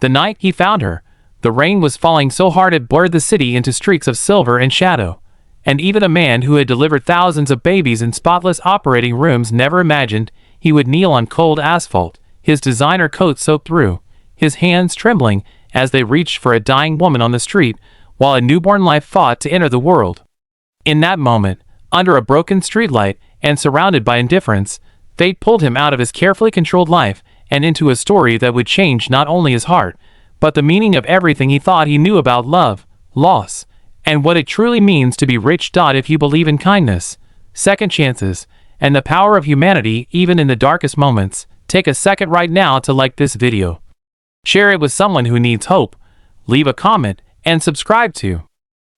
The night he found her, the rain was falling so hard it blurred the city into streaks of silver and shadow, and even a man who had delivered thousands of babies in spotless operating rooms never imagined he would kneel on cold asphalt, his designer coat soaked through, his hands trembling as they reached for a dying woman on the street, while a newborn life fought to enter the world. In that moment, under a broken streetlight and surrounded by indifference, fate pulled him out of his carefully controlled life and into a story that would change not only his heart, but the meaning of everything he thought he knew about love, loss, and what it truly means to be rich. If you believe in kindness, second chances, and the power of humanity even in the darkest moments, take a second right now to like this video. Share it with someone who needs hope, leave a comment, and subscribe to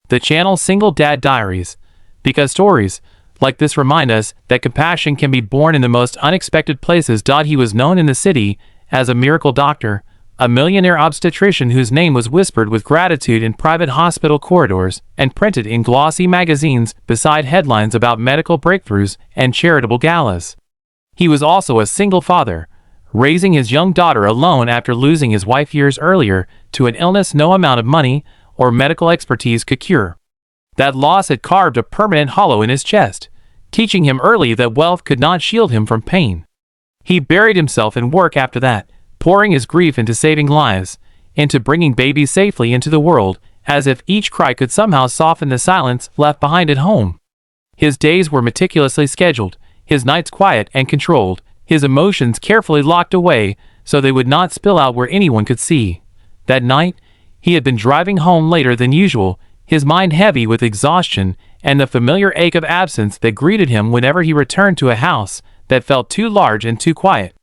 the channel Single Dad Diaries, because stories like this remind us that compassion can be born in the most unexpected places. He was known in the city as a miracle doctor, a millionaire obstetrician whose name was whispered with gratitude in private hospital corridors and printed in glossy magazines beside headlines about medical breakthroughs and charitable galas. He was also a single father, raising his young daughter alone after losing his wife years earlier to an illness no amount of money or medical expertise could cure. That loss had carved a permanent hollow in his chest, teaching him early that wealth could not shield him from pain. He buried himself in work after that, pouring his grief into saving lives, into bringing babies safely into the world, as if each cry could somehow soften the silence left behind at home. His days were meticulously scheduled, his nights quiet and controlled, his emotions carefully locked away so they would not spill out where anyone could see. That night, he had been driving home later than usual, his mind heavy with exhaustion and the familiar ache of absence that greeted him whenever he returned to a house that felt too large and too quiet.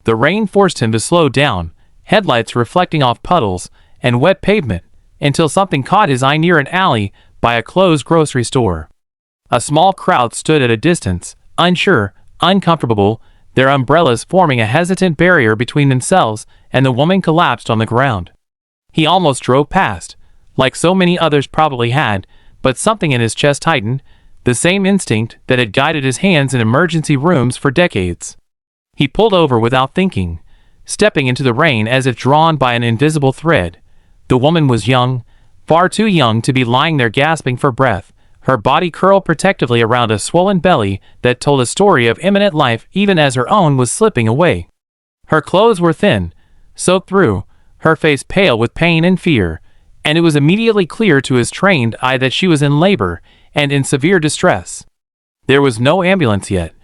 The rain forced him to slow down, headlights reflecting off puddles and wet pavement, until something caught his eye near an alley by a closed grocery store. A small crowd stood at a distance, unsure, uncomfortable, their umbrellas forming a hesitant barrier between themselves and the woman collapsed on the ground. He almost drove past, like so many others probably had, but something in his chest tightened, the same instinct that had guided his hands in emergency rooms for decades. He pulled over without thinking, stepping into the rain as if drawn by an invisible thread. The woman was young, far too young to be lying there gasping for breath, her body curled protectively around a swollen belly that told a story of imminent life even as her own was slipping away. Her clothes were thin, soaked through, her face pale with pain and fear, and it was immediately clear to his trained eye that she was in labor and in severe distress. There was no ambulance yet,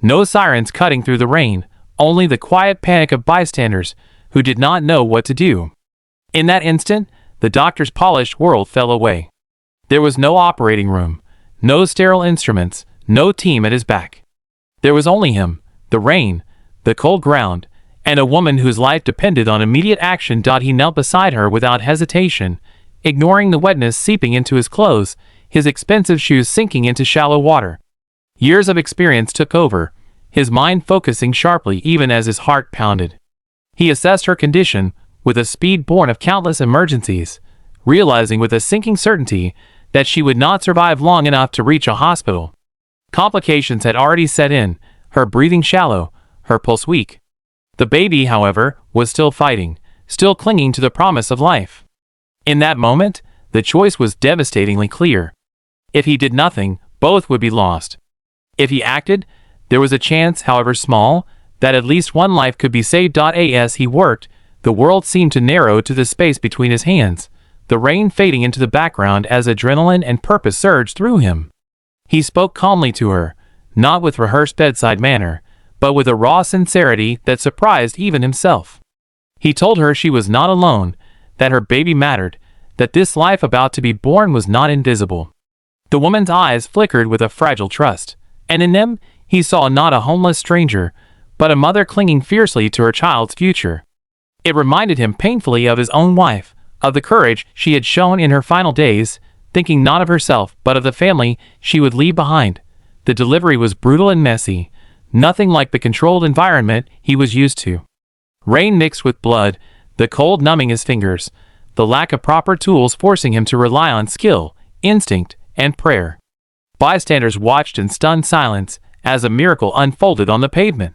no sirens cutting through the rain, only the quiet panic of bystanders who did not know what to do. In that instant, the doctor's polished world fell away. There was no operating room, no sterile instruments, no team at his back. There was only him, the rain, the cold ground, and a woman whose life depended on immediate action. He knelt beside her without hesitation, ignoring the wetness seeping into his clothes, his expensive shoes sinking into shallow water. Years of experience took over, his mind focusing sharply even as his heart pounded. He assessed her condition with a speed born of countless emergencies, realizing with a sinking certainty that she would not survive long enough to reach a hospital. Complications had already set in, her breathing shallow, her pulse weak. The baby, however, was still fighting, still clinging to the promise of life. In that moment, the choice was devastatingly clear. If he did nothing, both would be lost. If he acted, there was a chance, however small, that at least one life could be saved. As he worked, the world seemed to narrow to the space between his hands, the rain fading into the background as adrenaline and purpose surged through him. He spoke calmly to her, not with rehearsed bedside manner, but with a raw sincerity that surprised even himself. He told her she was not alone, that her baby mattered, that this life about to be born was not invisible. The woman's eyes flickered with a fragile trust, and in them he saw not a homeless stranger, but a mother clinging fiercely to her child's future. It reminded him painfully of his own wife, of the courage she had shown in her final days, thinking not of herself but of the family she would leave behind. The delivery was brutal and messy, nothing like the controlled environment he was used to. Rain mixed with blood, the cold numbing his fingers, the lack of proper tools forcing him to rely on skill, instinct, and prayer. Bystanders watched in stunned silence as a miracle unfolded on the pavement.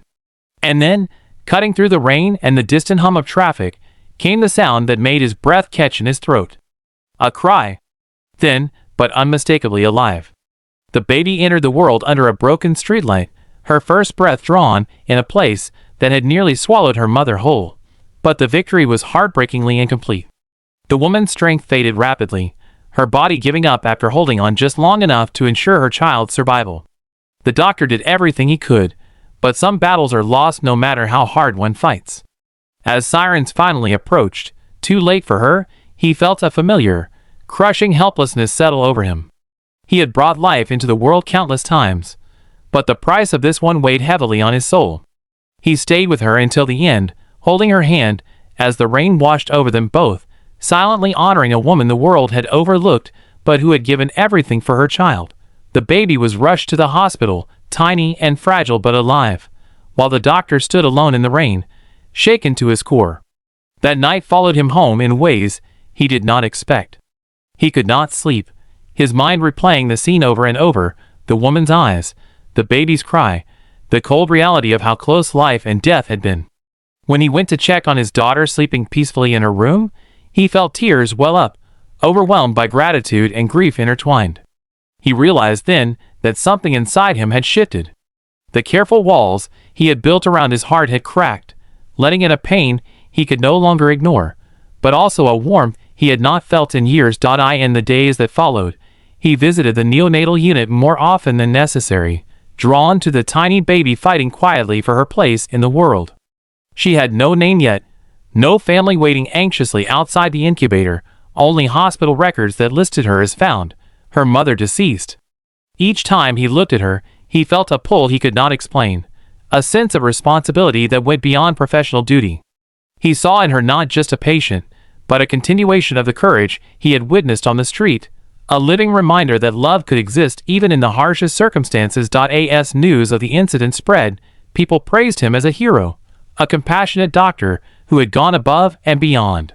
And then, cutting through the rain and the distant hum of traffic, came the sound that made his breath catch in his throat. A cry. Thin, but unmistakably alive. The baby entered the world under a broken streetlight, her first breath drawn in a place that had nearly swallowed her mother whole. But the victory was heartbreakingly incomplete. The woman's strength faded rapidly, her body giving up after holding on just long enough to ensure her child's survival. The doctor did everything he could, but some battles are lost no matter how hard one fights. As sirens finally approached, too late for her, he felt a familiar, crushing helplessness settle over him. He had brought life into the world countless times, but the price of this one weighed heavily on his soul. He stayed with her until the end, holding her hand as the rain washed over them both, silently honoring a woman the world had overlooked but who had given everything for her child. The baby was rushed to the hospital, tiny and fragile but alive, while the doctor stood alone in the rain, shaken to his core. That night followed him home in ways he did not expect. He could not sleep, his mind replaying the scene over and over, the woman's eyes, the baby's cry, the cold reality of how close life and death had been. When he went to check on his daughter sleeping peacefully in her room, he felt tears well up, overwhelmed by gratitude and grief intertwined. He realized then that something inside him had shifted. The careful walls he had built around his heart had cracked, letting in a pain he could no longer ignore, but also a warmth he had not felt in years. In the days that followed, he visited the neonatal unit more often than necessary, drawn to the tiny baby fighting quietly for her place in the world. She had no name yet, no family waiting anxiously outside the incubator, only hospital records that listed her as found, her mother deceased. Each time he looked at her, he felt a pull he could not explain, a sense of responsibility that went beyond professional duty. He saw in her not just a patient, but a continuation of the courage he had witnessed on the street, a living reminder that love could exist even in the harshest circumstances. As news of the incident spread, people praised him as a hero, a compassionate doctor who had gone above and beyond.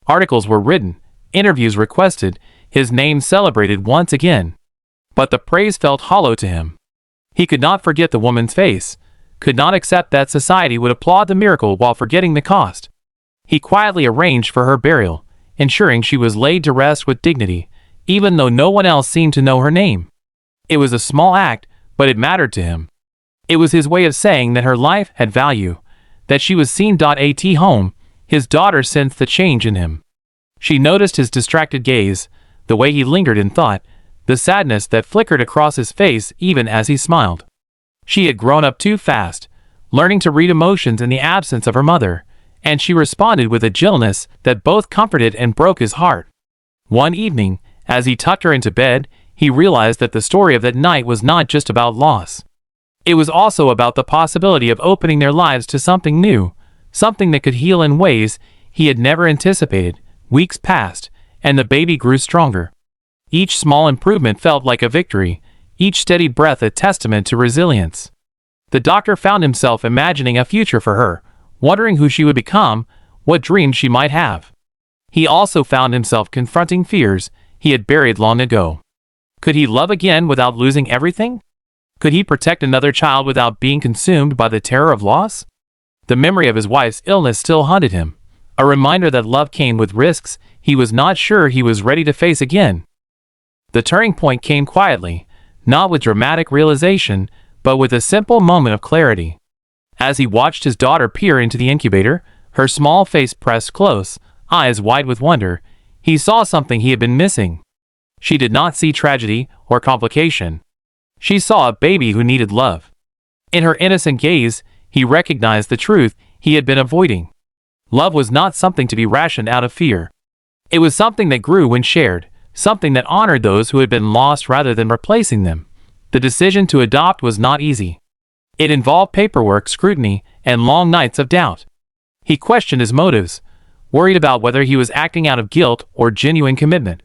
Articles were written, interviews requested, his name celebrated once again. But the praise felt hollow to him. He could not forget the woman's face, could not accept that society would applaud the miracle while forgetting the cost. He quietly arranged for her burial, ensuring she was laid to rest with dignity, even though no one else seemed to know her name. It was a small act, but it mattered to him. It was his way of saying that her life had value, that she was seen. At home, his daughter sensed the change in him. She noticed his distracted gaze, the way he lingered in thought, the sadness that flickered across his face even as he smiled. She had grown up too fast, learning to read emotions in the absence of her mother, and she responded with a gentleness that both comforted and broke his heart. One evening, as he tucked her into bed, he realized that the story of that night was not just about loss. It was also about the possibility of opening their lives to something new, something that could heal in ways he had never anticipated. Weeks passed, and the baby grew stronger. Each small improvement felt like a victory, each steady breath a testament to resilience. The doctor found himself imagining a future for her, wondering who she would become, what dreams she might have. He also found himself confronting fears he had buried long ago. Could he love again without losing everything? Could he protect another child without being consumed by the terror of loss? The memory of his wife's illness still haunted him, a reminder that love came with risks he was not sure he was ready to face again. The turning point came quietly, not with dramatic realization, but with a simple moment of clarity. As he watched his daughter peer into the incubator, her small face pressed close, eyes wide with wonder, he saw something he had been missing. She did not see tragedy or complication. She saw a baby who needed love. In her innocent gaze, he recognized the truth he had been avoiding. Love was not something to be rationed out of fear. It was something that grew when shared, something that honored those who had been lost rather than replacing them. The decision to adopt was not easy. It involved paperwork, scrutiny, and long nights of doubt. He questioned his motives, worried about whether he was acting out of guilt or genuine commitment.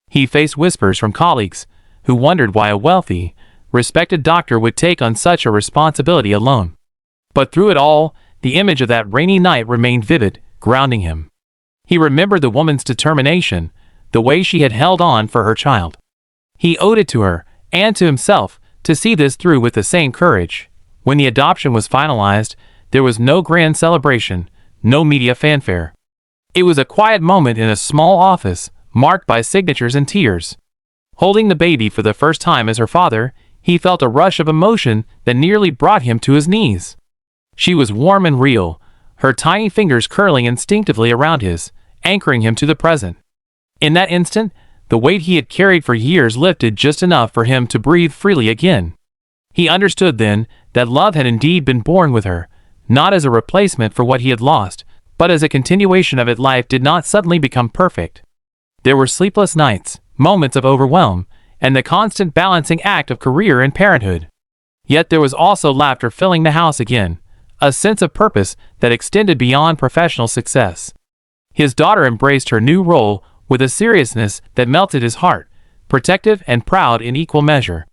He faced whispers from colleagues, who wondered why a wealthy, respected doctor would take on such a responsibility alone. But through it all, the image of that rainy night remained vivid, grounding him. He remembered the woman's determination, the way she had held on for her child. He owed it to her, and to himself, to see this through with the same courage. When the adoption was finalized, there was no grand celebration, no media fanfare. It was a quiet moment in a small office, marked by signatures and tears. Holding the baby for the first time as her father, he felt a rush of emotion that nearly brought him to his knees. She was warm and real, her tiny fingers curling instinctively around his, anchoring him to the present. In that instant, the weight he had carried for years lifted just enough for him to breathe freely again. He understood then that love had indeed been born with her, not as a replacement for what he had lost, but as a continuation of it. Life did not suddenly become perfect. There were sleepless nights, moments of overwhelm, and the constant balancing act of career and parenthood. Yet there was also laughter filling the house again, a sense of purpose that extended beyond professional success. His daughter embraced her new role with a seriousness that melted his heart, protective and proud in equal measure.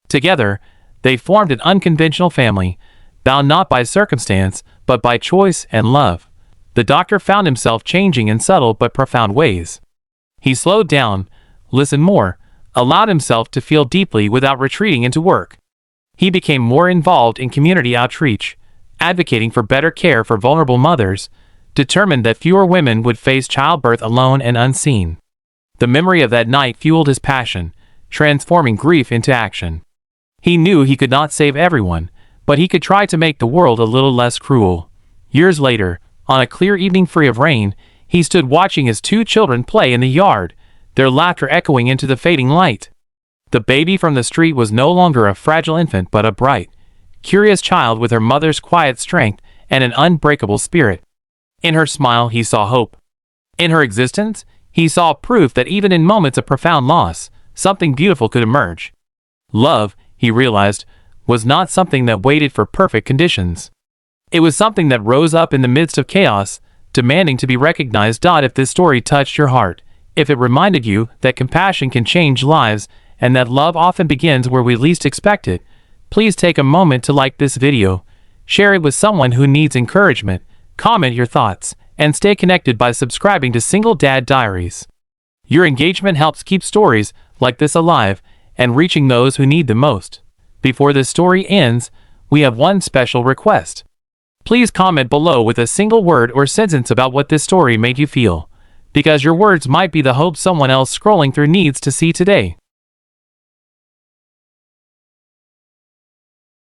Together, they formed an unconventional family, bound not by circumstance, but by choice and love. The doctor found himself changing in subtle but profound ways. He slowed down, listened more, allowed himself to feel deeply without retreating into work. He became more involved in community outreach, advocating for better care for vulnerable mothers, determined that fewer women would face childbirth alone and unseen. The memory of that night fueled his passion, transforming grief into action. He knew he could not save everyone, but he could try to make the world a little less cruel. Years later, on a clear evening free of rain, he stood watching his 2 children play in the yard, their laughter echoing into the fading light. The baby from the street was no longer a fragile infant but a bright, curious child with her mother's quiet strength and an unbreakable spirit. In her smile he saw hope. In her existence, he saw proof that even in moments of profound loss, something beautiful could emerge. Love, he realized, was not something that waited for perfect conditions. It was something that rose up in the midst of chaos, demanding to be recognized. If this story touched your heart, if it reminded you that compassion can change lives and that love often begins where we least expect it, please take a moment to like this video, share it with someone who needs encouragement, comment your thoughts, and stay connected by subscribing to Single Dad Diaries. Your engagement helps keep stories like this alive and reaching those who need them most. Before this story ends, we have one special request. Please comment below with a single word or sentence about what this story made you feel, because your words might be the hope someone else scrolling through needs to see today.